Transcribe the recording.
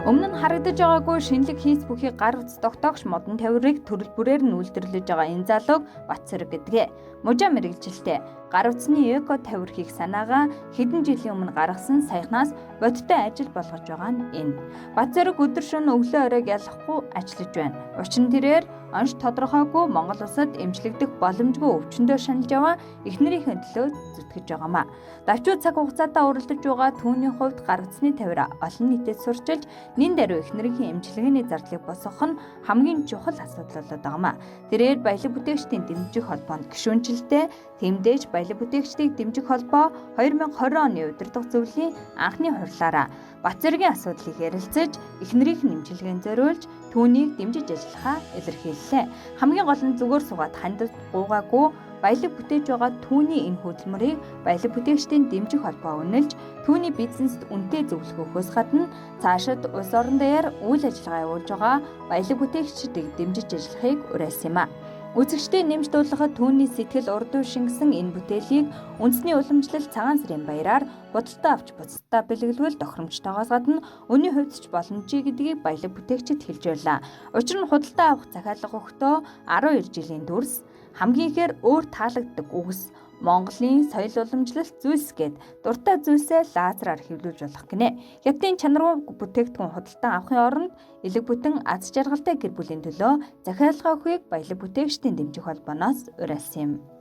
Өмнө нь харагдаж байгаагүй шинэлэг хийц бүхий гар утас тогтоогч модон тавирыг төрөл бүрээр нь үйлдвэрлэж байгаа энэ залууг Батцэрэг гэдгээ. Мужаа мэрэгжилтэй гар утасны эко тавирхийг санаагаа хэдэн жилийн өмнө гаргасан саяхнаас бодиттой ажил болгож байгаа нь энэ. Батцэрэг өдөр шөнө өглөө оройг ялахгүй ажиллаж байна. Учир нь тэрээр онш тодорхойгүй Монгол улсад эмчлэгдэх боломжгүй өвчнөдөө шаналж яваа эхнэрийнхээ төлөө зүтгэж байгаамаа. Давчуу цаг хугацаатаа уралдаж байгаа түүний хувьд гар утасны тавир олон нийтэд сурчилж нин даруй эхнэрийн эмчилгээний зардлыг босгох нь хамгийн чухал асуудал болоод байгаамаа. Тэрээр баялаг бүтээгчдийн дэмжих холбоонд гишүүнчлэлтэй тэмдэж баялаг бүтээгчдийг дэмжих холбоо 2020 оны удирдах зөвлөлийн анхны хурлаараа Батцэрэгийн асуудлыг ярилцаж эхнэрийнх нь эмчилгээнд зориулж түүнийг дэмжиж ажиллахаа илэрхийллээ. Хамгийн гол нь зүгээр суугаад хандад гуугаагүй баялаг бүтээж байгаа түүний энэ хөдөлмөрийг баялаг бүтээгчдийн дэмжих холбоо үнэлж түүний бизнест үнэтэй зөвлөхөөс гадна цаашид улс орон даяар үйл ажиллагаа явуулж байгаа баялаг бүтээгчдийг дэмжиж ажиллахыг уриалсан юм а. Үзэгчдийн нэмж дуулахад түүний сэтгэл урдуу шингэсэн энэ бүтээлийг үндэсний уламжлалт цагаан сарын баяраар худалдаа авч буцалтаа бэлгэлвэл тохиромжтойгоос гадна үнийн хувьд ч боломжтой гэдгийг баялаг бүтээгчид хэлж байлаа. Учир нь худалдаа авах захиалга өгөхдөө 12 жилийн турш хамгийн ихээр өөр таалагддаг үгс Монголын соёл уламжлалт зүйлс гээд дуртай зүйлсээ лазераар хэвлүүлж болох гинэ. Хятадын чанаргүй бүтээгдэхүүн худалдан авахын оронд элэг бүтэн аз жаргалтай гэр бүлийн төлөө захиалга өгөхийг баялаг бүтээгчдийн дэмжих холбооноос уриалсан юм.